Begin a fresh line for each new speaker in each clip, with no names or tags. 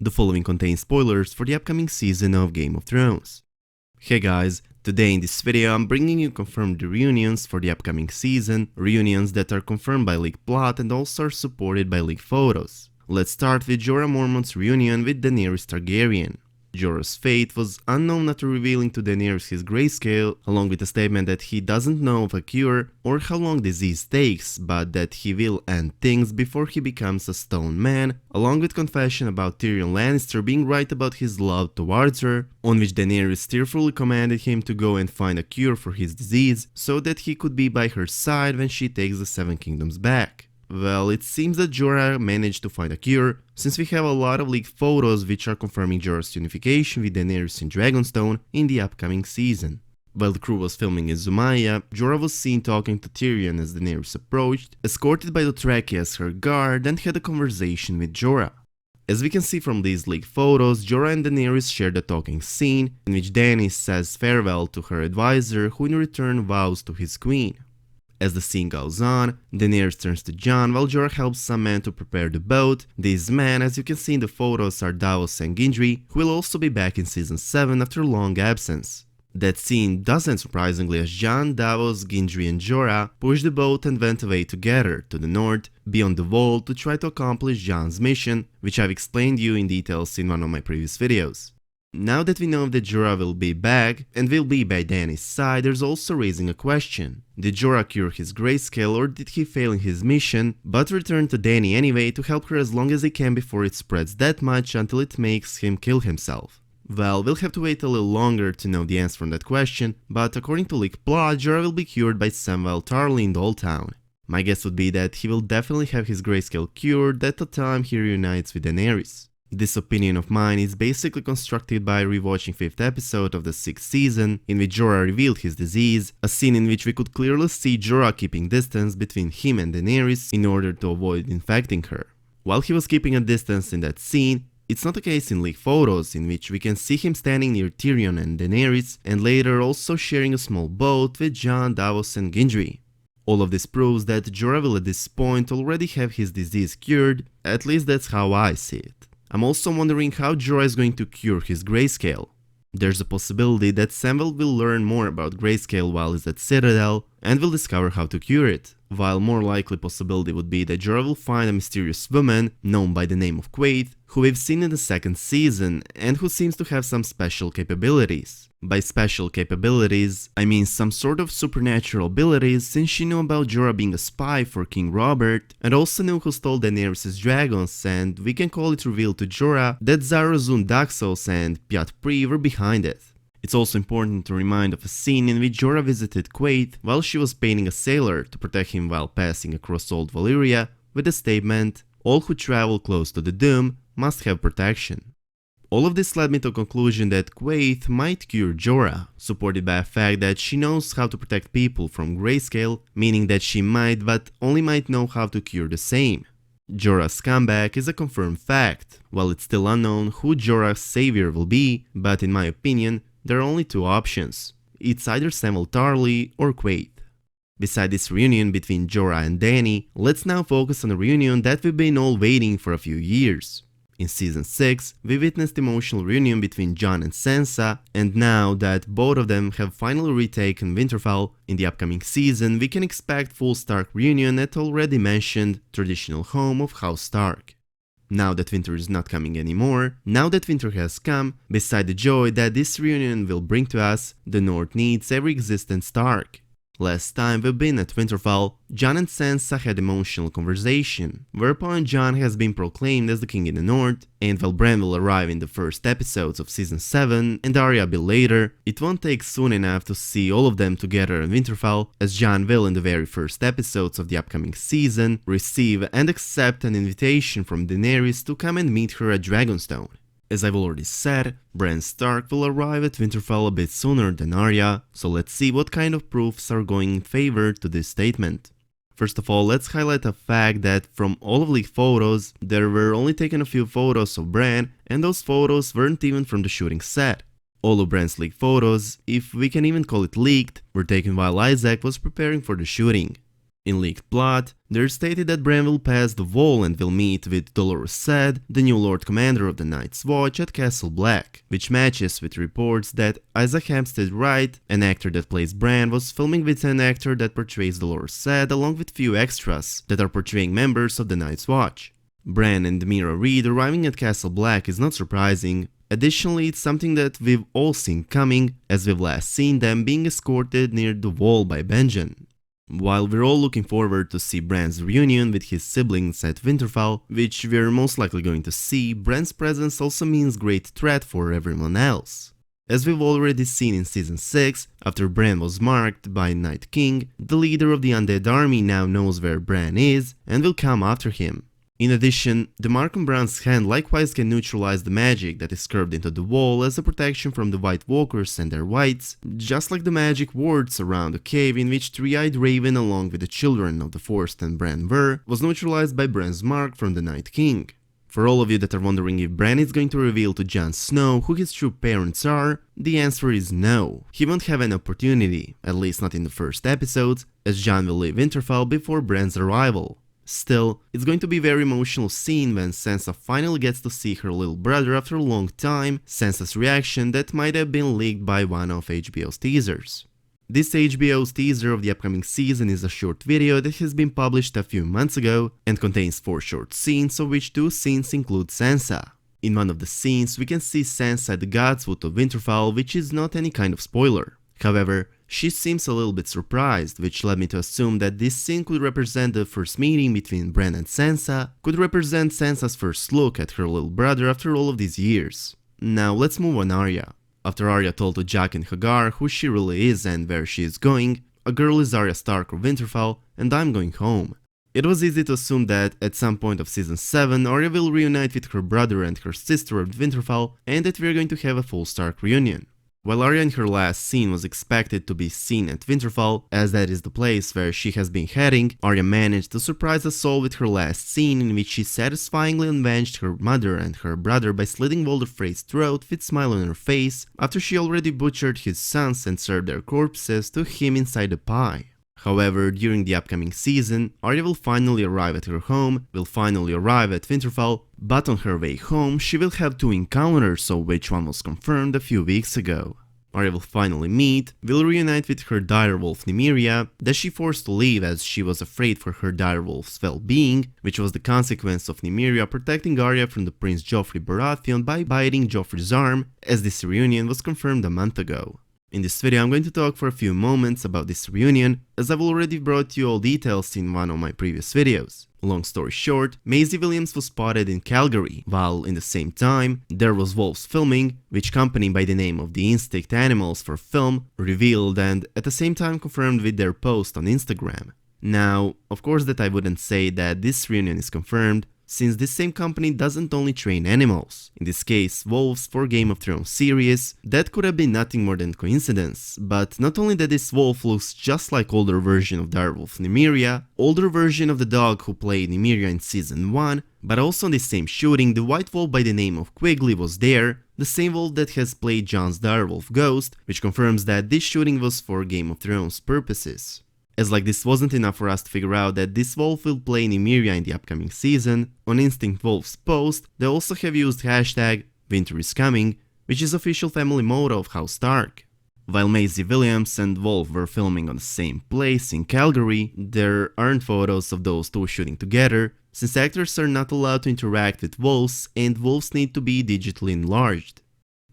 The following contains spoilers for the upcoming season of Game of Thrones. Hey guys, today in this video I'm bringing you confirmed reunions for the upcoming season, reunions that are confirmed by leaked plot and also are supported by leaked photos. Let's start with Jorah Mormont's reunion with Daenerys Targaryen. Jorah's fate was unknown after revealing to Daenerys his grayscale, along with a statement that he doesn't know of a cure or how long disease takes, but that he will end things before he becomes a stone man, along with confession about Tyrion Lannister being right about his love towards her, on which Daenerys tearfully commanded him to go and find a cure for his disease, so that he could be by her side when she takes the Seven Kingdoms back. Well, it seems that Jorah managed to find a cure, since we have a lot of leaked photos which are confirming Jorah's unification with Daenerys in Dragonstone in the upcoming season. While the crew was filming in Nymeria, Jorah was seen talking to Tyrion as Daenerys approached, escorted by Dothraki as her guard, and had a conversation with Jorah. As we can see from these leaked photos, Jorah and Daenerys shared a talking scene in which Dany says farewell to her advisor, who in return vows to his queen. As the scene goes on, Daenerys turns to Jon while Jorah helps some men to prepare the boat. These men, as you can see in the photos, are Davos and Gendry, who will also be back in season 7 after a long absence. That scene does end surprisingly as Jon, Davos, Gendry and Jorah push the boat and went away together to the north, beyond the wall, to try to accomplish Jon's mission, which I've explained you in details in one of my previous videos. Now that we know that Jorah will be back and will be by Dany's side, there's also raising a question. Did Jorah cure his grayscale or did he fail in his mission, but return to Dany anyway to help her as long as he can before it spreads that much until it makes him kill himself? Well, we'll have to wait a little longer to know the answer on that question, but according to leaked plot, Jorah will be cured by Samwell Tarly in the Old Town. My guess would be that he will definitely have his grayscale cured at the time he reunites with Daenerys. This opinion of mine is basically constructed by rewatching 5th episode of the 6th season, in which Jorah revealed his disease, a scene in which we could clearly see Jorah keeping distance between him and Daenerys in order to avoid infecting her. While he was keeping a distance in that scene, it's not the case in leaked photos, in which we can see him standing near Tyrion and Daenerys, and later also sharing a small boat with Jon, Davos and Gendry. All of this proves that Jorah will at this point already have his disease cured, at least that's how I see it. I'm also wondering how Jorah is going to cure his grayscale. There's a possibility that Samwell will learn more about grayscale while he's at Citadel and will discover how to cure it, while more likely possibility would be that Jorah will find a mysterious woman known by the name of Quaithe, who we've seen in the 2nd season and who seems to have some special capabilities. By special capabilities, I mean some sort of supernatural abilities, since she knew about Jorah being a spy for King Robert and also knew who stole Daenerys' dragons, and we can call it revealed to Jorah that Zarazun Daxos and Pyat Pri were behind it. It's also important to remind of a scene in which Jorah visited Quaithe while she was painting a sailor to protect him while passing across Old Valyria with the statement, "All who travel close to the Doom must have protection." All of this led me to a conclusion that Quaithe might cure Jorah, supported by the fact that she knows how to protect people from grayscale, meaning that she might but only might know how to cure the same. Jorah's comeback is a confirmed fact. While it's still unknown who Jorah's savior will be, but in my opinion, there are only two options. It's either Samwell Tarly or Quaithe. Beside this reunion between Jorah and Dany, let's now focus on a reunion that we've been all waiting for a few years. In season 6, we witnessed emotional reunion between Jon and Sansa, and now that both of them have finally retaken Winterfell, in the upcoming season we can expect full Stark reunion at already mentioned traditional home of House Stark. Now that winter is not coming anymore, now that winter has come, beside the joy that this reunion will bring to us, the North needs every existent Stark. Last time we've been at Winterfell, Jon and Sansa had emotional conversation, whereupon Jon has been proclaimed as the king in the north, and while Bran will arrive in the first episodes of season 7 and Arya a bit later, it won't take soon enough to see all of them together in Winterfell, as Jon will in the very first episodes of the upcoming season receive and accept an invitation from Daenerys to come and meet her at Dragonstone. As I've already said, Bran Stark will arrive at Winterfell a bit sooner than Arya, so let's see what kind of proofs are going in favor to this statement. First of all, let's highlight the fact that from all of leaked photos, there were only taken a few photos of Bran, and those photos weren't even from the shooting set. All of Bran's leaked photos, if we can even call it leaked, were taken while Isaac was preparing for the shooting. In leaked plot, there's stated that Bran will pass the wall and will meet with Dolorous Sad, the new Lord Commander of the Night's Watch, at Castle Black, which matches with reports that Isaac Hempstead Wright, an actor that plays Bran, was filming with an actor that portrays Dolorous Sad along with few extras that are portraying members of the Night's Watch. Bran and Mira Reed arriving at Castle Black is not surprising. Additionally, it's something that we've all seen coming, as we've last seen them being escorted near the wall by Benjen. While we're all looking forward to see Bran's reunion with his siblings at Winterfell, which we're most likely going to see, Bran's presence also means great threat for everyone else. As we've already seen in Season 6, after Bran was marked by Night King, the leader of the undead army now knows where Bran is and will come after him. In addition, the mark on Bran's hand likewise can neutralize the magic that is carved into the wall as a protection from the White Walkers and their wights, just like the magic wards around the cave in which Three-Eyed Raven along with the children of the Forest and Bran were, was neutralized by Bran's mark from the Night King. For all of you that are wondering if Bran is going to reveal to Jon Snow who his true parents are, the answer is no. He won't have an opportunity, at least not in the first episodes, as Jon will leave Winterfell before Bran's arrival. Still, it's going to be a very emotional scene when Sansa finally gets to see her little brother after a long time, Sansa's reaction that might have been leaked by one of HBO's teasers. This HBO's teaser of the upcoming season is a short video that has been published a few months ago and contains 4 short scenes, of which 2 scenes include Sansa. In one of the scenes, we can see Sansa at the Godswood of Winterfell, which is not any kind of spoiler. However, she seems a little bit surprised, which led me to assume that this scene could represent the first meeting between Bran and Sansa, could represent Sansa's first look at her little brother after all of these years. Now let's move on Arya. After Arya told to Jack and Hagar who she really is and where she is going, a girl is Arya Stark of Winterfell and I'm going home. It was easy to assume that at some point of Season 7 Arya will reunite with her brother and her sister of Winterfell and that we are going to have a full Stark reunion. While Arya in her last scene was expected to be seen at Winterfell, as that is the place where she has been heading, Arya managed to surprise us all with her last scene in which she satisfyingly avenged her mother and her brother by slitting Walder Frey's throat with a smile on her face after she already butchered his sons and served their corpses to him inside a pie. However, during the upcoming season, Arya will finally arrive at her home, will finally arrive at Winterfell, but on her way home she will have 2 encounters, of which one was confirmed a few weeks ago. Arya will finally meet, will reunite with her direwolf Nymeria, that she forced to leave as she was afraid for her direwolf's well-being, which was the consequence of Nymeria protecting Arya from the Prince Joffrey Baratheon by biting Joffrey's arm, as this reunion was confirmed a month ago. In this video I'm going to talk for a few moments about this reunion, as I've already brought you all details in one of my previous videos. Long story short, Maisie Williams was spotted in Calgary, while in the same time there was Wolves Filming, which company by the name of the Instinct Animals for Film revealed and at the same time confirmed with their post on Instagram. Now, of course that I wouldn't say that this reunion is confirmed, since this same company doesn't only train animals, in this case wolves for Game of Thrones series, that could have been nothing more than coincidence, but not only that this wolf looks just like older version of direwolf Nymeria, older version of the dog who played Nymeria in Season 1, but also in the same shooting the white wolf by the name of Quigley was there, the same wolf that has played Jon's direwolf Ghost, which confirms that this shooting was for Game of Thrones purposes. As like this wasn't enough for us to figure out that this wolf will play Nymeria in the upcoming season, on Instinct Wolf's post they also have used hashtag #WinterIsComing, which is official family motto of House Stark. While Maisie Williams and Wolf were filming on the same place in Calgary, there aren't photos of those 2 shooting together, since actors are not allowed to interact with wolves and wolves need to be digitally enlarged.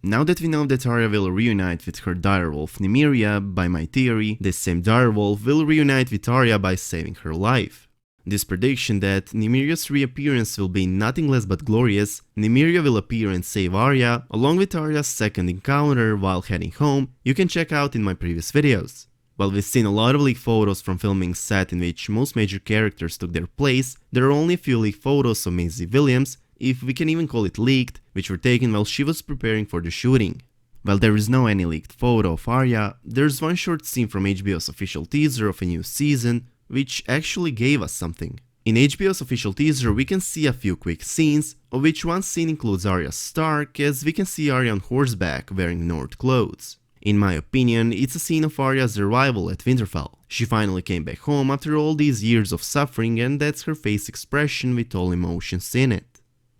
Now that we know that Arya will reunite with her direwolf Nymeria, by my theory, this same direwolf will reunite with Arya by saving her life. This prediction that Nymeria's reappearance will be nothing less but glorious, Nymeria will appear and save Arya, along with Arya's second encounter while heading home, you can check out in my previous videos. While we've seen a lot of leaked photos from filming set in which most major characters took their place, there are only a few leaked photos of Maisie Williams, if we can even call it leaked, which were taken while she was preparing for the shooting. While there is no any leaked photo of Arya, there's one short scene from HBO's official teaser of a new season, which actually gave us something. In HBO's official teaser we can see a few quick scenes, of which one scene includes Arya Stark, as we can see Arya on horseback wearing Nord clothes. In my opinion, it's a scene of Arya's arrival at Winterfell. She finally came back home after all these years of suffering, and that's her face expression with all emotions in it.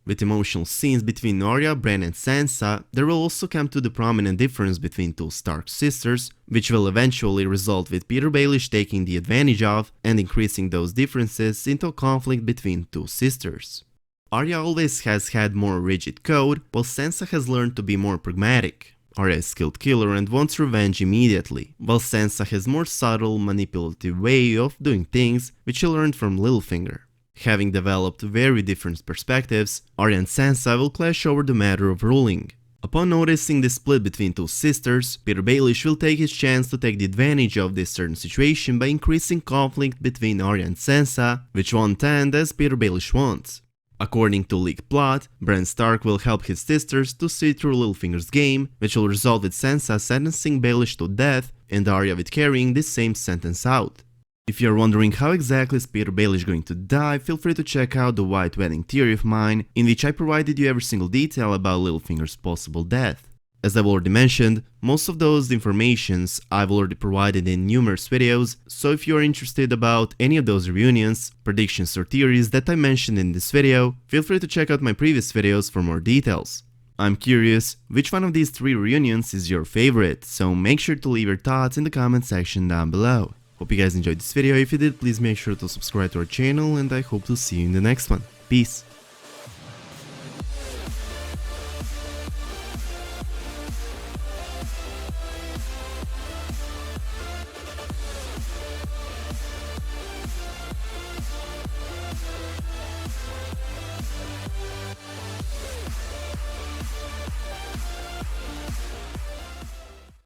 With emotional scenes between Arya, Bran and Sansa, there will also come to the prominent difference between two Stark sisters, which will eventually result with Peter Baelish taking the advantage of and increasing those differences into a conflict between two sisters. Arya always has had more rigid code, while Sansa has learned to be more pragmatic. Arya is a skilled killer and wants revenge immediately, while Sansa has more subtle, manipulative way of doing things, which she learned from Littlefinger. Having developed very different perspectives, Arya and Sansa will clash over the matter of ruling. Upon noticing the split between two sisters, Peter Baelish will take his chance to take the advantage of this certain situation by increasing conflict between Arya and Sansa, which won't end as Peter Baelish wants. According to leaked plot, Bran Stark will help his sisters to see through Littlefinger's game, which will result with Sansa sentencing Baelish to death and Arya with carrying this same sentence out. If you're wondering how exactly is Peter Baelish going to die, feel free to check out the White Wedding theory of mine, in which I provided you every single detail about Littlefinger's possible death. As I've already mentioned, most of those informations I've already provided in numerous videos, so if you're interested about any of those reunions, predictions or theories that I mentioned in this video, feel free to check out my previous videos for more details. I'm curious, which one of these 3 reunions is your favorite, so make sure to leave your thoughts in the comment section down below. Hope you guys enjoyed this video. If you did, please make sure to subscribe to our channel, and I hope to see you in the next one. Peace!